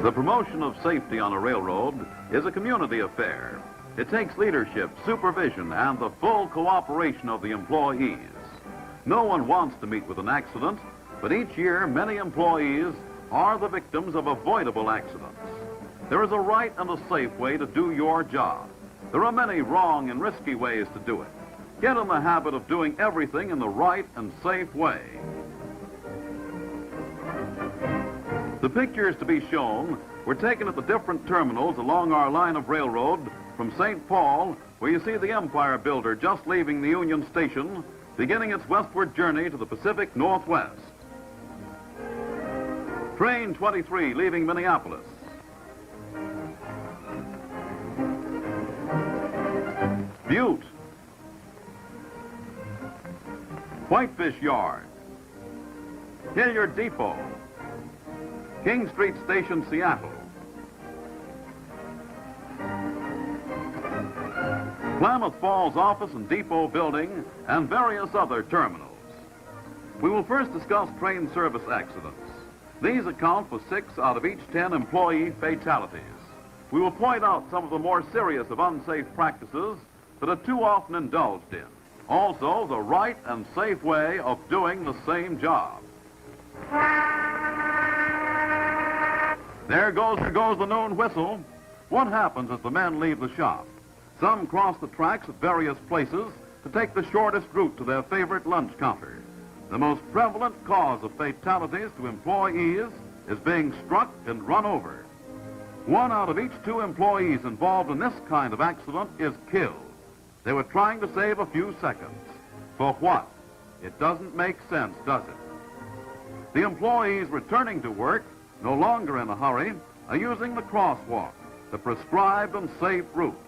The promotion of safety on a railroad is a community affair. It takes leadership, supervision, and the full cooperation of the employees. No one wants to meet with an accident, but each year many employees are the victims of avoidable accidents. There is a right and a safe way to do your job. There are many wrong and risky ways to do it. Get in the habit of doing everything in the right and safe way. The pictures to be shown were taken at the different terminals along our line of railroad from St. Paul, where you see the Empire Builder just leaving the Union Station, beginning its westward journey to the Pacific Northwest. Train 23 leaving Minneapolis. Butte. Whitefish Yard. Hilliard Depot. King Street Station, Seattle. Klamath Falls Office and Depot Building, and various other terminals. We will first discuss train service accidents. These account for 6 out of each 10 employee fatalities. We will point out some of the more serious of unsafe practices that are too often indulged in. Also, the right and safe way of doing the same job. There goes the noon whistle. What happens as the men leave the shop? Some cross the tracks at various places to take the shortest route to their favorite lunch counter. The most prevalent cause of fatalities to employees is being struck and run over. 1 out of each 2 employees involved in this kind of accident is killed. They were trying to save a few seconds. For what? It doesn't make sense, does it? The employees returning to work, no longer in a hurry, are using the crosswalk, the prescribed and safe route.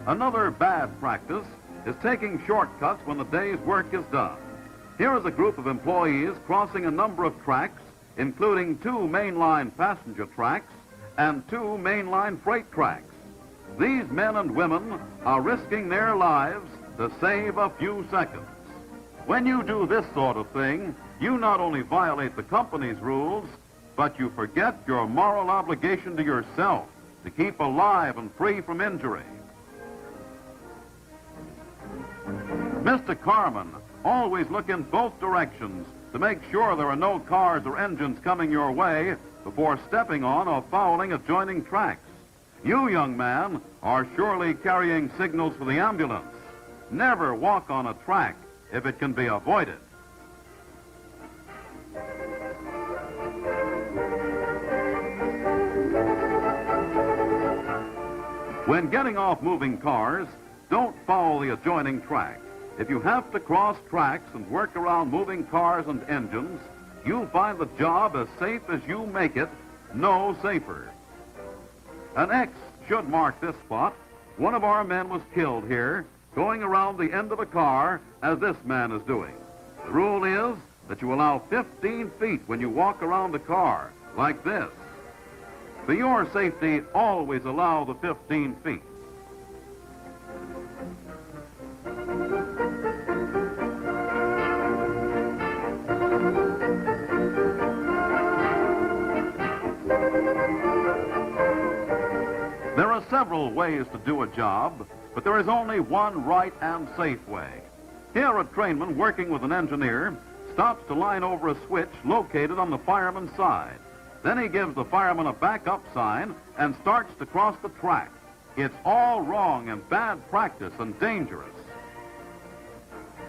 Another bad practice is taking shortcuts when the day's work is done. Here is a group of employees crossing a number of tracks, including 2 mainline passenger tracks and 2 mainline freight tracks. These men and women are risking their lives to save a few seconds. When you do this sort of thing, you not only violate the company's rules, but you forget your moral obligation to yourself to keep alive and free from injury. Mr. Carman, always look in both directions to make sure there are no cars or engines coming your way before stepping on or fouling adjoining tracks. You, young man, are surely carrying signals for the ambulance. Never walk on a track if it can be avoided. When getting off moving cars, don't foul the adjoining track. If you have to cross tracks and work around moving cars and engines, you'll find the job as safe as you make it, no safer. An X should mark this spot. One of our men was killed here, going around the end of a car as this man is doing. The rule is that you allow 15 feet when you walk around the car, like this. For your safety, always allow the 15 feet. There are several ways to do a job, but there is only one right and safe way. Here, a trainman working with an engineer stops to line over a switch located on the fireman's side. Then he gives the fireman a backup sign and starts to cross the track. It's all wrong and bad practice and dangerous.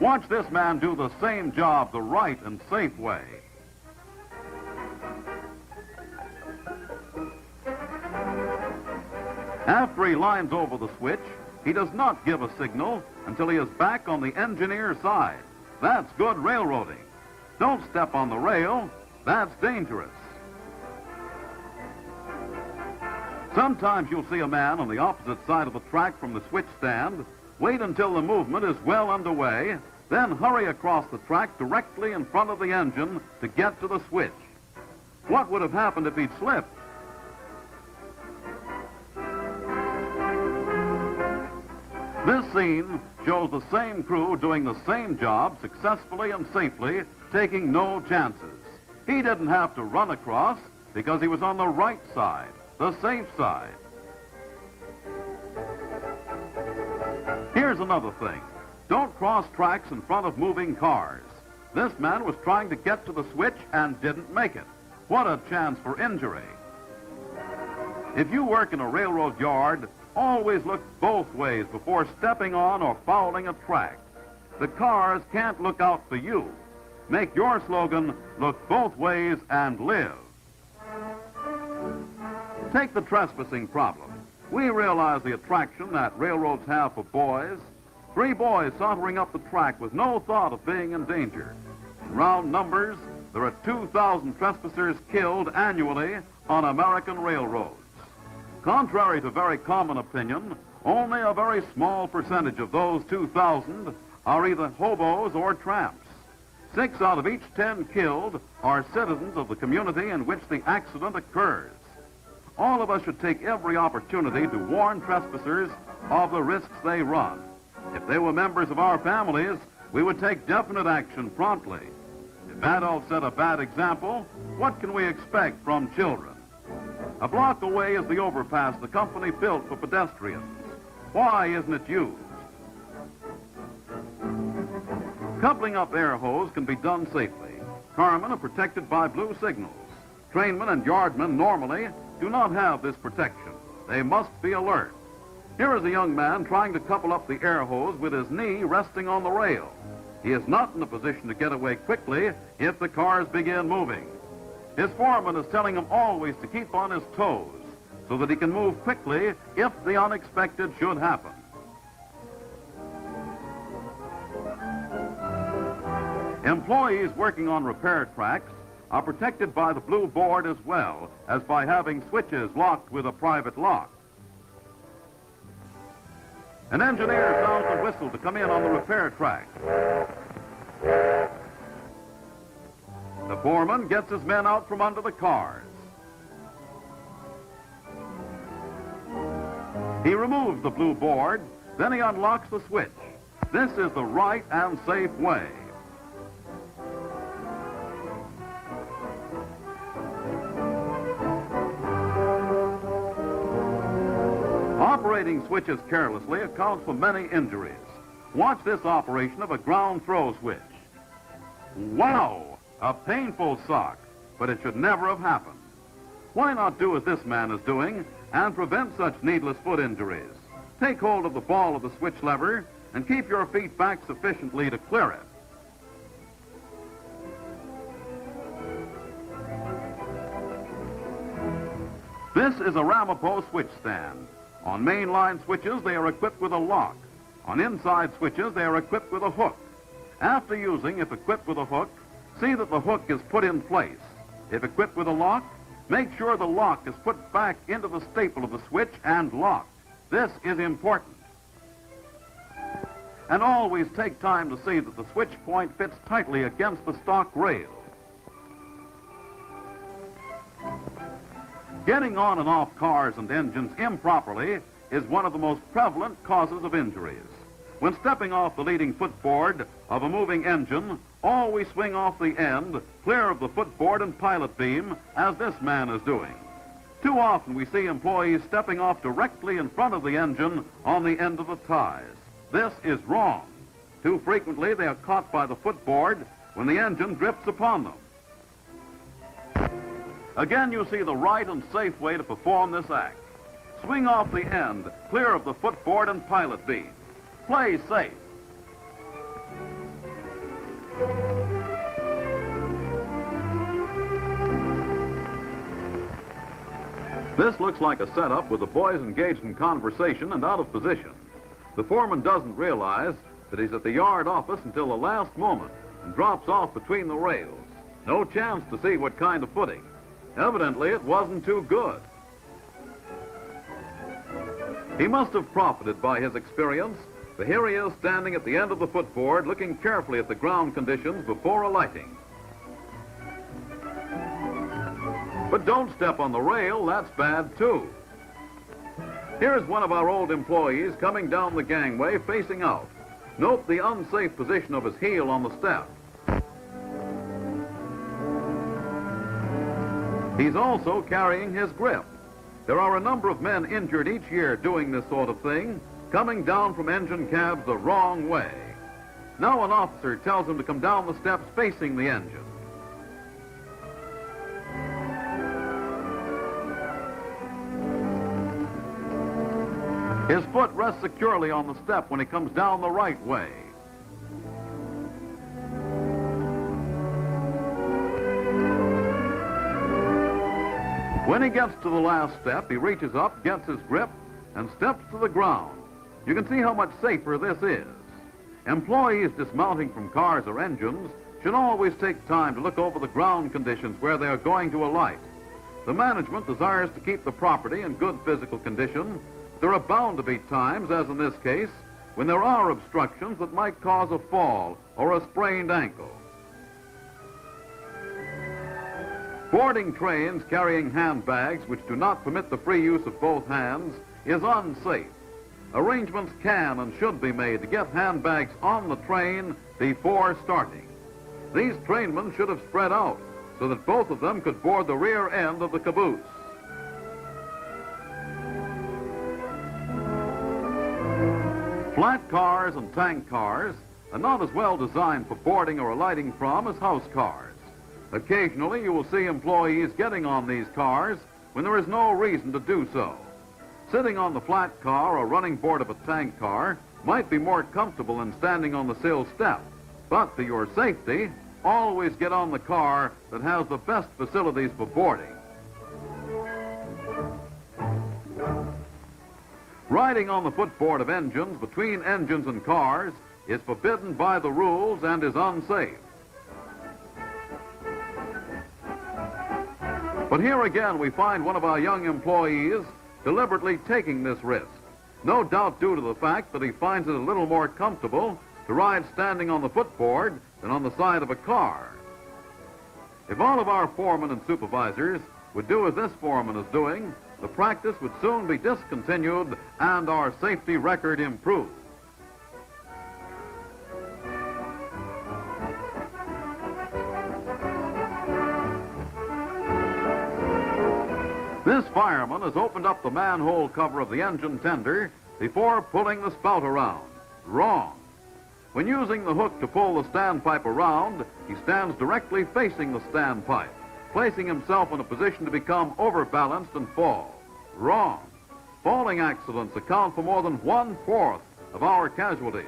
Watch this man do the same job the right and safe way. After he lines over the switch, he does not give a signal until he is back on the engineer's side. That's good railroading. Don't step on the rail. That's dangerous. Sometimes you'll see a man on the opposite side of the track from the switch stand, wait until the movement is well underway, then hurry across the track directly in front of the engine to get to the switch. What would have happened if he'd slipped? This scene shows the same crew doing the same job successfully and safely, taking no chances. He didn't have to run across because he was on the right side, the safe side. Here's another thing. Don't cross tracks in front of moving cars. This man was trying to get to the switch and didn't make it. What a chance for injury. If you work in a railroad yard, always look both ways before stepping on or fouling a track. The cars can't look out for you. Make your slogan, look both ways and live. Take the trespassing problem. We realize the attraction that railroads have for boys. 3 boys sauntering up the track with no thought of being in danger. In round numbers, there are 2,000 trespassers killed annually on American railroads. Contrary to very common opinion, only a very small percentage of those 2,000 are either hobos or tramps. 6 out of each 10 killed are citizens of the community in which the accident occurs. All of us should take every opportunity to warn trespassers of the risks they run. If they were members of our families, we would take definite action promptly. If adults set a bad example, what can we expect from children? A block away is the overpass the company built for pedestrians. Why isn't it used? Coupling up air hose can be done safely. Carmen are protected by blue signals. Trainmen and yardmen normally do not have this protection. They must be alert. Here is a young man trying to couple up the air hose with his knee resting on the rail. He is not in a position to get away quickly if the cars begin moving. His foreman is telling him always to keep on his toes so that he can move quickly if the unexpected should happen. Employees working on repair tracks are protected by the blue board as well as by having switches locked with a private lock. An engineer sounds the whistle to come in on the repair track. The foreman gets his men out from under the cars. He removes the blue board, then he unlocks the switch. This is the right and safe way. Operating switches carelessly accounts for many injuries. Watch this operation of a ground throw switch. Wow! A painful shock, but it should never have happened. Why not do as this man is doing and prevent such needless foot injuries? Take hold of the ball of the switch lever and keep your feet back sufficiently to clear it. This is a Ramapo switch stand. On mainline switches, they are equipped with a lock. On inside switches, they are equipped with a hook. After using, if equipped with a hook, see that the hook is put in place. If equipped with a lock, make sure the lock is put back into the staple of the switch and locked. This is important. And always take time to see that the switch point fits tightly against the stock rail. Getting on and off cars and engines improperly is one of the most prevalent causes of injuries. When stepping off the leading footboard of a moving engine, always swing off the end, clear of the footboard and pilot beam, as this man is doing. Too often we see employees stepping off directly in front of the engine on the end of the ties. This is wrong. Too frequently they are caught by the footboard when the engine drifts upon them. Again, you see the right and safe way to perform this act. Swing off the end, clear of the footboard and pilot beam. Play safe. This looks like a setup with the boys engaged in conversation and out of position. The foreman doesn't realize that he's at the yard office until the last moment and drops off between the rails. No chance to see what kind of footing. Evidently, it wasn't too good. He must have profited by his experience, for here he is standing at the end of the footboard looking carefully at the ground conditions before alighting. But don't step on the rail, that's bad too. Here's one of our old employees coming down the gangway facing out. Note the unsafe position of his heel on the step. He's also carrying his grip. There are a number of men injured each year doing this sort of thing, coming down from engine cabs the wrong way. Now an officer tells him to come down the steps facing the engine. His foot rests securely on the step when he comes down the right way. When he gets to the last step, he reaches up, gets his grip, and steps to the ground. You can see how much safer this is. Employees dismounting from cars or engines should always take time to look over the ground conditions where they are going to alight. The management desires to keep the property in good physical condition. There are bound to be times, as in this case, when there are obstructions that might cause a fall or a sprained ankle. Boarding trains carrying handbags which do not permit the free use of both hands is unsafe. Arrangements can and should be made to get handbags on the train before starting. These trainmen should have spread out so that both of them could board the rear end of the caboose. Flat cars and tank cars are not as well designed for boarding or alighting from as house cars. Occasionally you will see employees getting on these cars when there is no reason to do so. Sitting on the flat car or running board of a tank car might be more comfortable than standing on the sill step, but for your safety, always get on the car that has the best facilities for boarding. Riding on the footboard of engines between engines and cars is forbidden by the rules and is unsafe. But here again we find one of our young employees deliberately taking this risk, no doubt due to the fact that he finds it a little more comfortable to ride standing on the footboard than on the side of a car. If all of our foremen and supervisors would do as this foreman is doing, the practice would soon be discontinued and our safety record improved. This fireman has opened up the manhole cover of the engine tender before pulling the spout around. Wrong. When using the hook to pull the standpipe around, he stands directly facing the standpipe, placing himself in a position to become overbalanced and fall. Wrong. Falling accidents account for more than 1/4 of our casualties.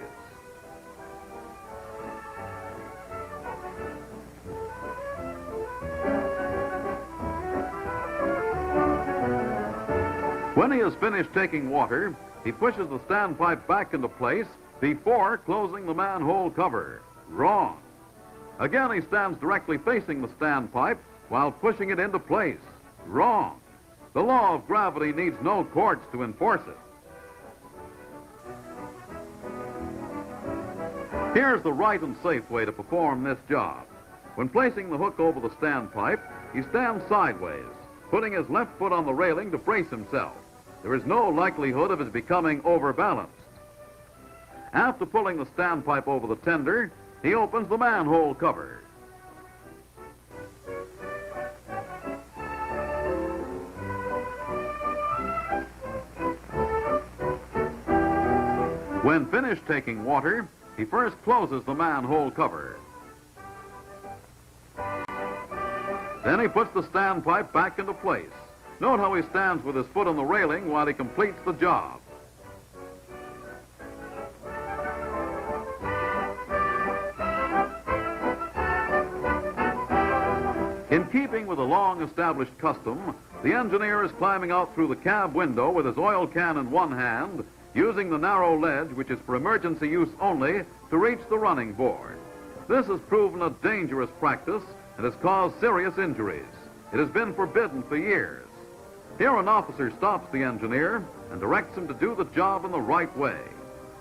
When he has finished taking water, he pushes the standpipe back into place before closing the manhole cover. Wrong. Again, he stands directly facing the standpipe while pushing it into place. Wrong. The law of gravity needs no courts to enforce it. Here's the right and safe way to perform this job. When placing the hook over the standpipe, he stands sideways, putting his left foot on the railing to brace himself. There is no likelihood of his becoming overbalanced. After pulling the standpipe over the tender, he opens the manhole cover. When finished taking water, he first closes the manhole cover. Then he puts the standpipe back into place. Note how he stands with his foot on the railing while he completes the job. In keeping with a long-established custom, the engineer is climbing out through the cab window with his oil can in one hand, using the narrow ledge, which is for emergency use only, to reach the running board. This has proven a dangerous practice and has caused serious injuries. It has been forbidden for years. Here an officer stops the engineer and directs him to do the job in the right way.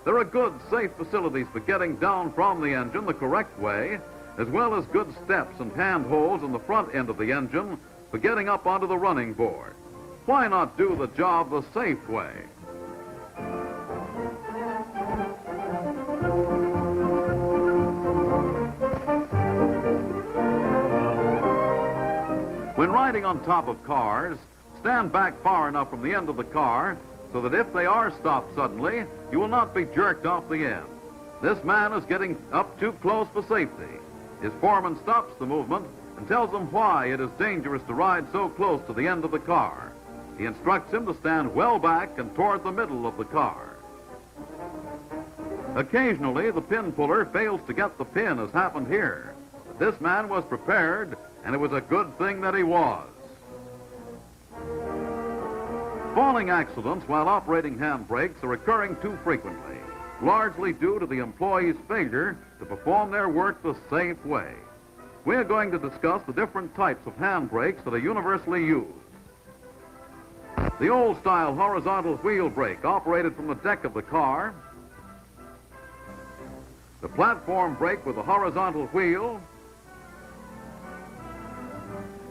There are good, safe facilities for getting down from the engine the correct way, as well as good steps and handholds on the front end of the engine for getting up onto the running board. Why not do the job the safe way? When riding on top of cars, stand back far enough from the end of the car so that if they are stopped suddenly, you will not be jerked off the end. This man is getting up too close for safety. His foreman stops the movement and tells him why it is dangerous to ride so close to the end of the car. He instructs him to stand well back and toward the middle of the car. Occasionally, the pin puller fails to get the pin, as happened here. But this man was prepared, and it was a good thing that he was. Falling accidents while operating handbrakes are occurring too frequently, largely due to the employee's failure to perform their work the safe way. We are going to discuss the different types of handbrakes that are universally used. The old-style horizontal wheel brake operated from the deck of the car, the platform brake with a horizontal wheel,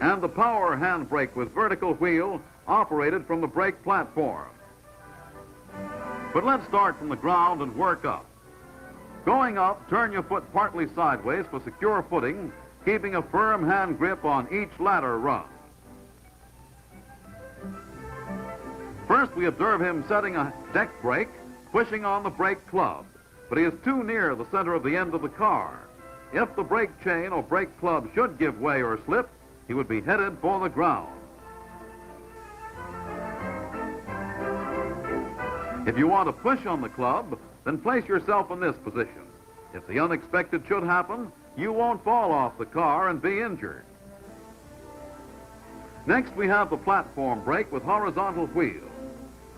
and the power handbrake with vertical wheel operated from the brake platform. But let's start from the ground and work up. Going up, turn your foot partly sideways for secure footing, keeping a firm hand grip on each ladder rung. First, we observe him setting a deck brake, pushing on the brake club, but he is too near the center of the end of the car. If the brake chain or brake club should give way or slip, he would be headed for the ground. If you want to push on the club, then place yourself in this position. If the unexpected should happen, you won't fall off the car and be injured. Next, we have the platform brake with horizontal wheel.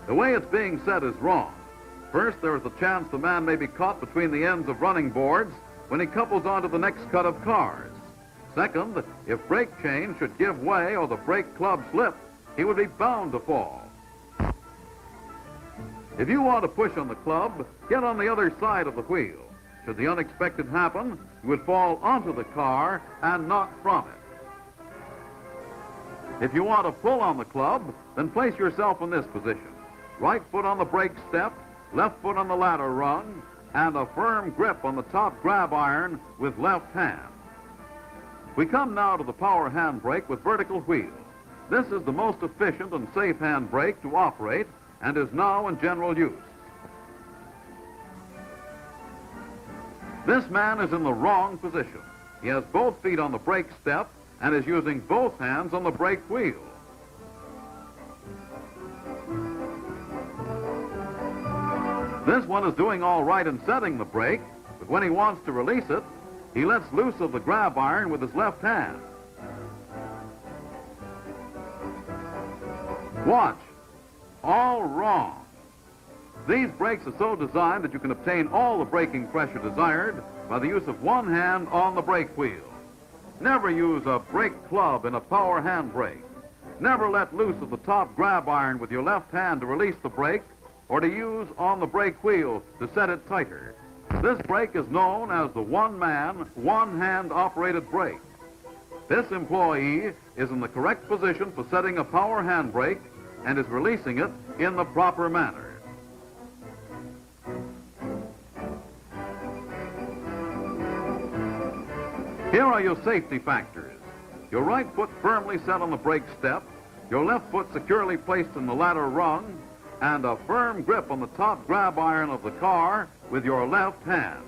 The way it's being set is wrong. First, there is a chance the man may be caught between the ends of running boards when he couples onto the next cut of cars. Second, if brake chain should give way or the brake club slip, he would be bound to fall. If you want to push on the club, get on the other side of the wheel. Should the unexpected happen, you would fall onto the car and not from it. If you want to pull on the club, then place yourself in this position. Right foot on the brake step, left foot on the ladder rung, and a firm grip on the top grab iron with left hand. We come now to the power handbrake with vertical wheel. This is the most efficient and safe handbrake to operate and is now in general use. This man is in the wrong position. He has both feet on the brake step and is using both hands on the brake wheel. This one is doing all right in setting the brake, but when he wants to release it, he lets loose of the grab iron with his left hand. Watch. All wrong. These brakes are so designed that you can obtain all the braking pressure desired by the use of one hand on the brake wheel. Never use a brake club in a power handbrake. Never let loose of the top grab iron with your left hand to release the brake or to use on the brake wheel to set it tighter. This brake is known as the one-man, one-hand operated brake. This employee is in the correct position for setting a power handbrake and is releasing it in the proper manner. Here are your safety factors. Your right foot firmly set on the brake step, your left foot securely placed in the ladder rung, and a firm grip on the top grab iron of the car with your left hand.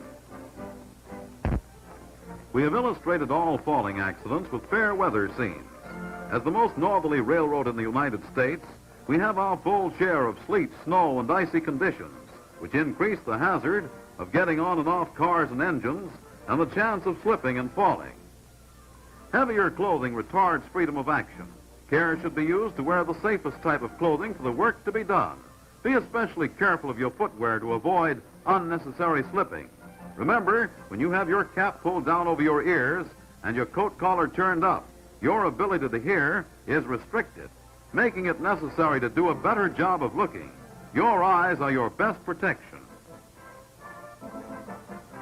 We have illustrated all falling accidents with fair weather scenes. As the most northerly railroad in the United States, we have our full share of sleet, snow, and icy conditions, which increase the hazard of getting on and off cars and engines and the chance of slipping and falling. Heavier clothing retards freedom of action. Care should be used to wear the safest type of clothing for the work to be done. Be especially careful of your footwear to avoid unnecessary slipping. Remember, when you have your cap pulled down over your ears and your coat collar turned up, your ability to hear is restricted, making it necessary to do a better job of looking. Your eyes are your best protection.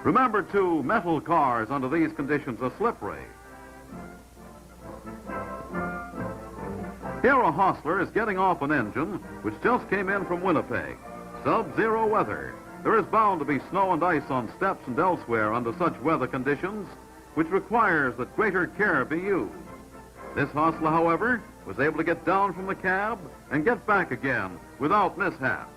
Remember, too, metal cars under these conditions are slippery. Here a hostler is getting off an engine which just came in from Winnipeg. Sub-zero weather. There is bound to be snow and ice on steps and elsewhere under such weather conditions, which requires that greater care be used. This hostler, however, was able to get down from the cab and get back again without mishap.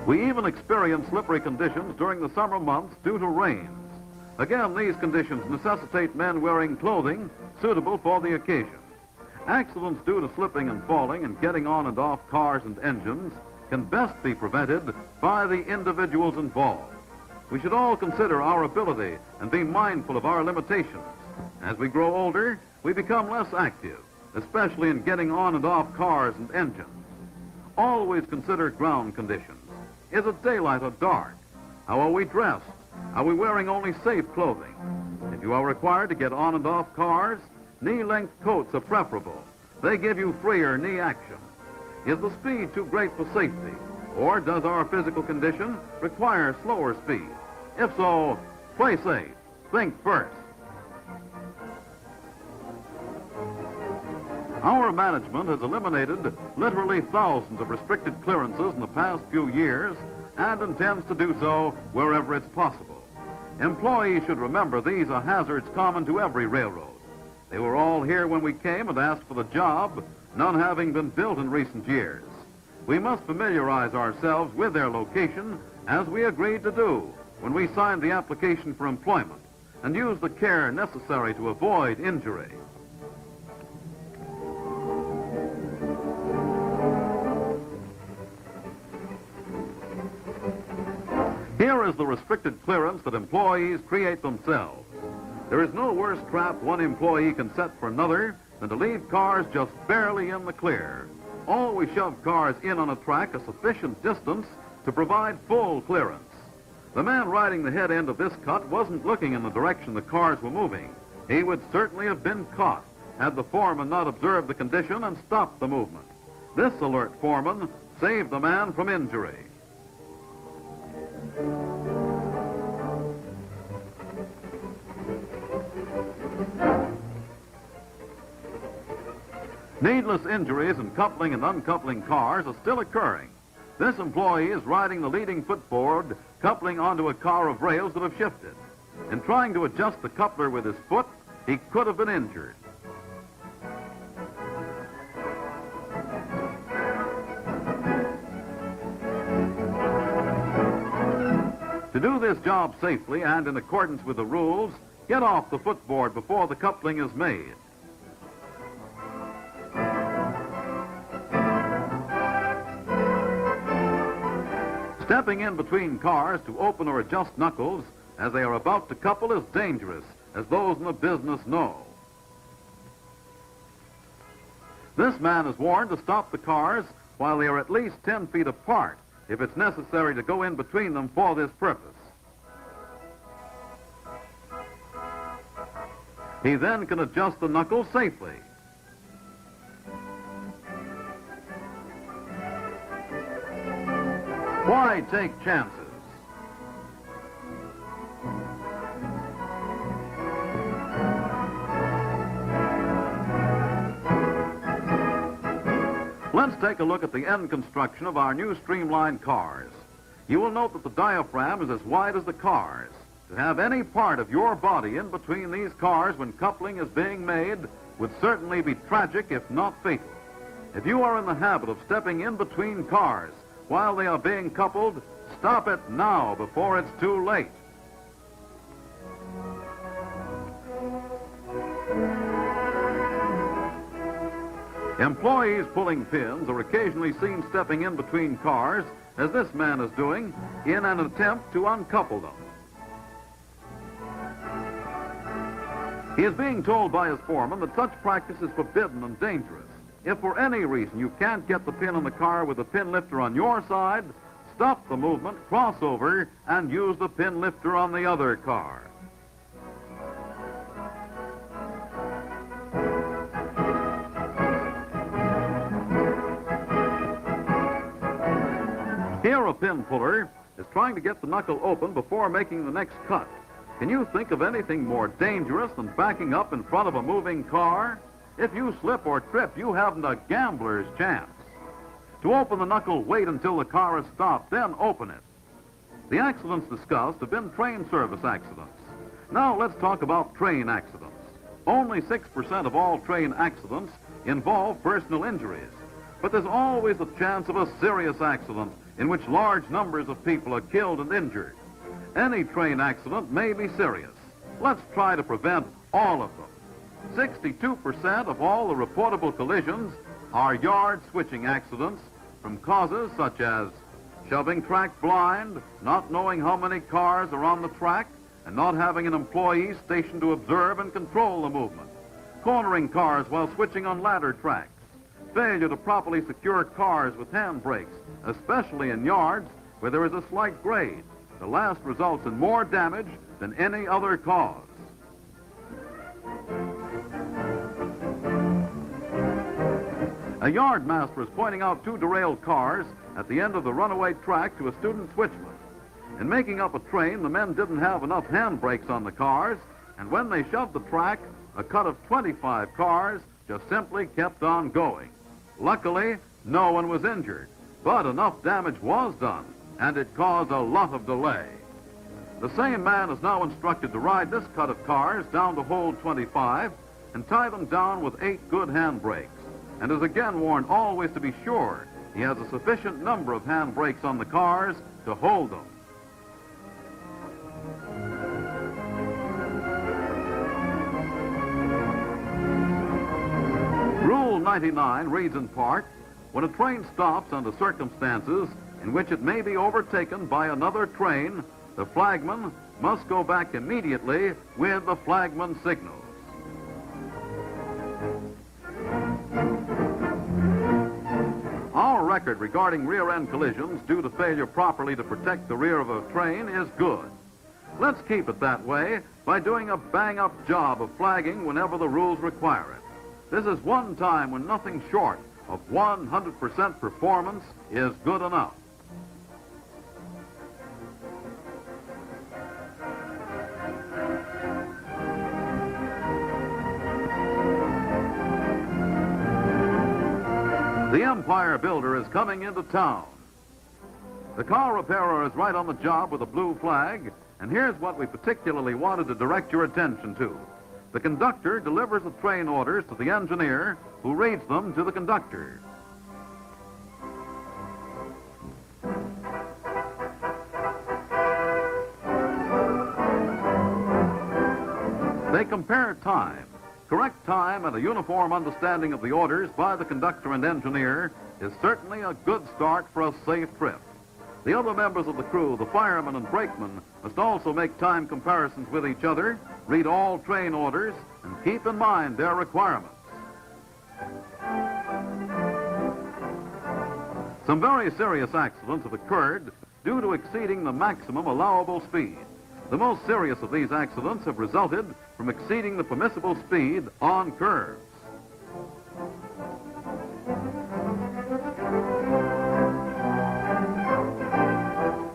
We even experience slippery conditions during the summer months due to rains. Again, these conditions necessitate men wearing clothing suitable for the occasion. Accidents due to slipping and falling and getting on and off cars and engines can best be prevented by the individuals involved. We should all consider our ability and be mindful of our limitations. As we grow older, we become less active, especially in getting on and off cars and engines. Always consider ground conditions. Is it daylight or dark? How are we dressed? Are we wearing only safe clothing? If you are required to get on and off cars, knee-length coats are preferable. They give you freer knee action. Is the speed too great for safety? Or does our physical condition require slower speed? If so, play safe. Think first. Our management has eliminated literally thousands of restricted clearances in the past few years and intends to do so wherever it's possible. Employees should remember these are hazards common to every railroad. They were all here when we came and asked for the job, none having been built in recent years. We must familiarize ourselves with their location, as we agreed to do when we signed the application for employment, and use the care necessary to avoid injury. Here is the restricted clearance that employees create themselves. There is no worse trap one employee can set for another than to leave cars just barely in the clear. Always shove cars in on a track a sufficient distance to provide full clearance. The man riding the head end of this cut wasn't looking in the direction the cars were moving. He would certainly have been caught had the foreman not observed the condition and stopped the movement. This alert foreman saved the man from injury. Needless injuries in coupling and uncoupling cars are still occurring. This employee is riding the leading footboard, coupling onto a car of rails that have shifted. In trying to adjust the coupler with his foot, he could have been injured. To do this job safely and in accordance with the rules, get off the footboard before the coupling is made. Stepping in between cars to open or adjust knuckles as they are about to couple is dangerous, as those in the business know. This man is warned to stop the cars while they are at least 10 feet apart if it's necessary to go in between them for this purpose. He then can adjust the knuckles safely. Why take chances? Let's take a look at the end construction of our new streamlined cars. You will note that the diaphragm is as wide as the cars. To have any part of your body in between these cars when coupling is being made would certainly be tragic, if not fatal. If you are in the habit of stepping in between cars while they are being coupled, stop it now before it's too late. Employees pulling pins are occasionally seen stepping in between cars, as this man is doing, in an attempt to uncouple them. He is being told by his foreman that such practice is forbidden and dangerous. If for any reason you can't get the pin in the car with the pin lifter on your side, stop the movement, cross over, and use the pin lifter on the other car. Here a pin puller is trying to get the knuckle open before making the next cut. Can you think of anything more dangerous than backing up in front of a moving car? If you slip or trip, you haven't a gambler's chance. To open the knuckle, wait until the car is stopped, then open it. The accidents discussed have been train service accidents. Now let's talk about train accidents. Only 6% of all train accidents involve personal injuries, but there's always a chance of a serious accident in which large numbers of people are killed and injured. Any train accident may be serious. Let's try to prevent all of them. 62% of all the reportable collisions are yard switching accidents from causes such as shoving track blind, not knowing how many cars are on the track, and not having an employee stationed to observe and control the movement, cornering cars while switching on ladder tracks, failure to properly secure cars with hand brakes, especially in yards where there is a slight grade. The last results in more damage than any other cause. A yard master is pointing out two derailed cars at the end of the runaway track to a student switchman. In making up a train, the men didn't have enough hand brakes on the cars, and when they shoved the track, a cut of 25 cars just simply kept on going. Luckily, no one was injured, but enough damage was done, and it caused a lot of delay. The same man is now instructed to ride this cut of cars down to hole 25 and tie them down with 8 good hand brakes, and is again warned always to be sure he has a sufficient number of hand brakes on the cars to hold them. Rule 99 reads in part, when a train stops under circumstances in which it may be overtaken by another train, the flagman must go back immediately with the flagman signals. Our record regarding rear-end collisions due to failure properly to protect the rear of a train is good. Let's keep it that way by doing a bang-up job of flagging whenever the rules require it. This is one time when nothing short of 100% performance is good enough. The Empire Builder is coming into town. The car repairer is right on the job with a blue flag, and here's what we particularly wanted to direct your attention to. The conductor delivers the train orders to the engineer, who reads them to the conductor. They compare time. Correct time and a uniform understanding of the orders by the conductor and engineer is certainly a good start for a safe trip. The other members of the crew, the firemen and brakemen, must also make time comparisons with each other, read all train orders, and keep in mind their requirements. Some very serious accidents have occurred due to exceeding the maximum allowable speed. The most serious of these accidents have resulted from exceeding the permissible speed on curves.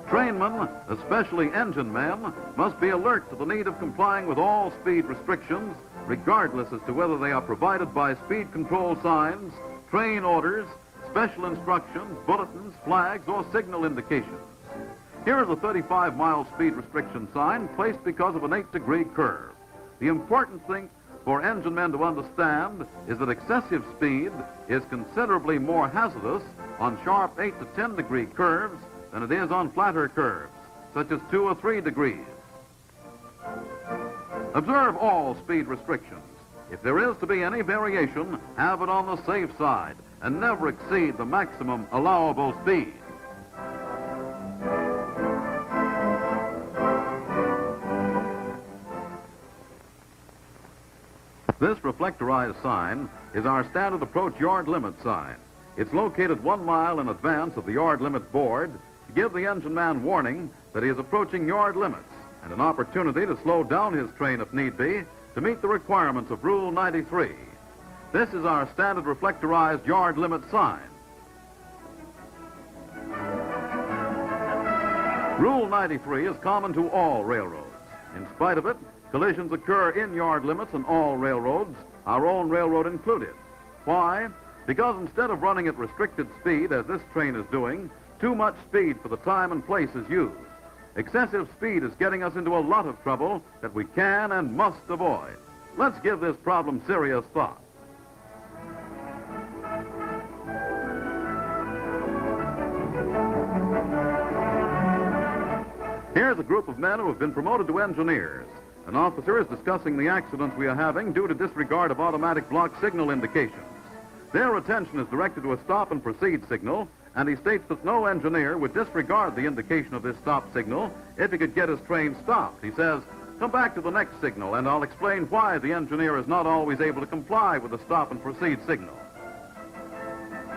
Trainmen, especially engine men, must be alert to the need of complying with all speed restrictions, regardless as to whether they are provided by speed control signs, train orders, special instructions, bulletins, flags, or signal indications. Here is a 35-mile speed restriction sign placed because of an 8-degree curve. The important thing for engine men to understand is that excessive speed is considerably more hazardous on sharp 8 to 10-degree curves than it is on flatter curves, such as 2 or 3 degrees. Observe all speed restrictions. If there is to be any variation, have it on the safe side and never exceed the maximum allowable speed. This reflectorized sign is our standard approach yard limit sign. It's located 1 mile in advance of the yard limit board to give the engine man warning that he is approaching yard limits and an opportunity to slow down his train if need be to meet the requirements of Rule 93. This is our standard reflectorized yard limit sign. Rule 93 is common to all railroads. In spite of it, collisions occur in yard limits on all railroads, our own railroad included. Why? Because instead of running at restricted speed, as this train is doing, too much speed for the time and place is used. Excessive speed is getting us into a lot of trouble that we can and must avoid. Let's give this problem serious thought. Here's a group of men who have been promoted to engineers. An officer is discussing the accidents we are having due to disregard of automatic block signal indications. Their attention is directed to a stop and proceed signal, and he states that no engineer would disregard the indication of this stop signal if he could get his train stopped. He says, "Come back to the next signal, and I'll explain why the engineer is not always able to comply with the stop and proceed signal."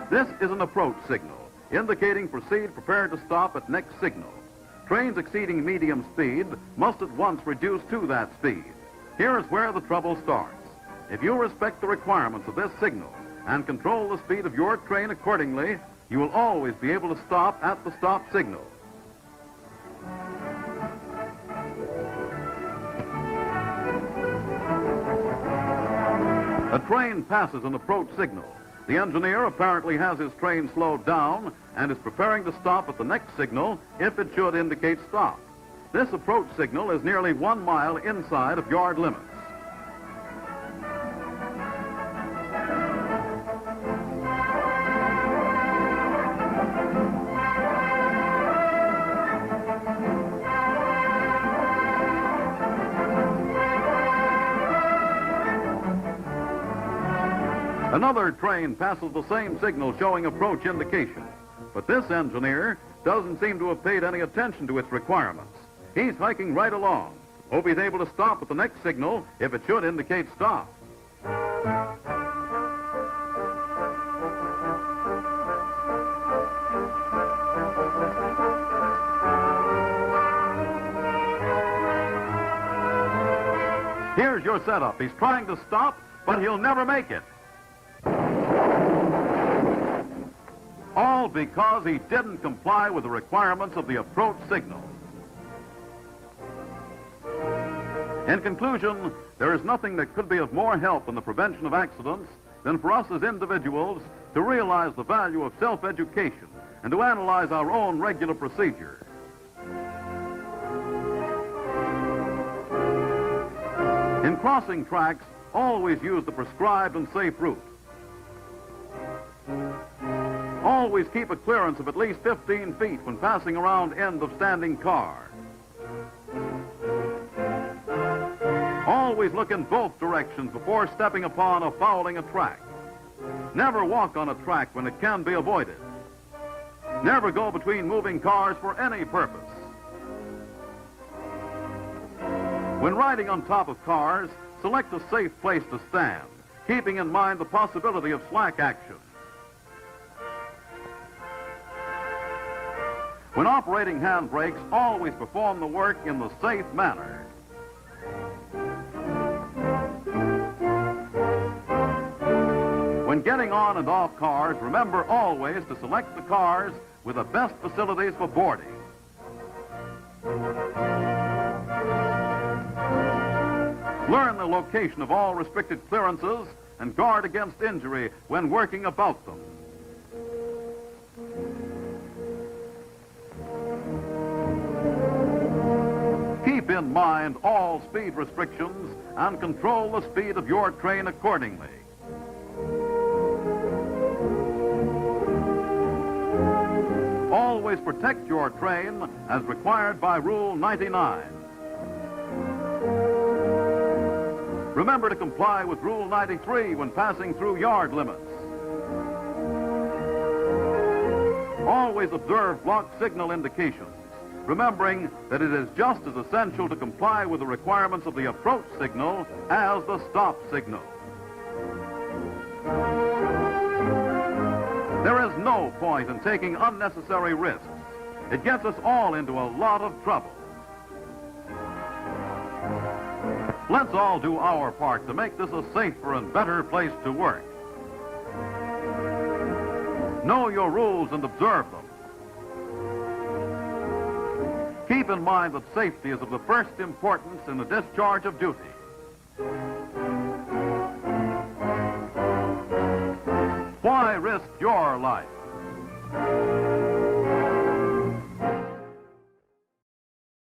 This is an approach signal, indicating proceed, prepare to stop at next signal. Trains exceeding medium speed must at once reduce to that speed. Here is where the trouble starts. If you respect the requirements of this signal and control the speed of your train accordingly, you will always be able to stop at the stop signal. A train passes an approach signal. The engineer apparently has his train slowed down and is preparing to stop at the next signal if it should indicate stop. This approach signal is nearly 1 mile inside of yard limits. Another train passes the same signal showing approach indication, but this engineer doesn't seem to have paid any attention to its requirements. He's hiking right along. Hope he's able to stop at the next signal if it should indicate stop. Here's your setup. He's trying to stop, but he'll never make it. All because he didn't comply with the requirements of the approach signal. In conclusion, there is nothing that could be of more help in the prevention of accidents than for us as individuals to realize the value of self-education and to analyze our own regular procedure. In crossing tracks, always use the prescribed and safe route. Always keep a clearance of at least 15 feet when passing around end of standing car. Always look in both directions before stepping upon or fouling a track. Never walk on a track when it can be avoided. Never go between moving cars for any purpose. When riding on top of cars, select a safe place to stand, keeping in mind the possibility of slack action. When operating handbrakes, always perform the work in the safe manner. When getting on and off cars, remember always to select the cars with the best facilities for boarding. Learn the location of all restricted clearances and guard against injury when working about them. Keep in mind all speed restrictions and control the speed of your train accordingly. Always protect your train as required by Rule 99. Remember to comply with Rule 93 when passing through yard limits. Always observe block signal indications, remembering that it is just as essential to comply with the requirements of the approach signal as the stop signal. There is no point in taking unnecessary risks. It gets us all into a lot of trouble. Let's all do our part to make this a safer and better place to work. Know your rules and observe them. Keep in mind that safety is of the first importance in the discharge of duty. Why risk your life?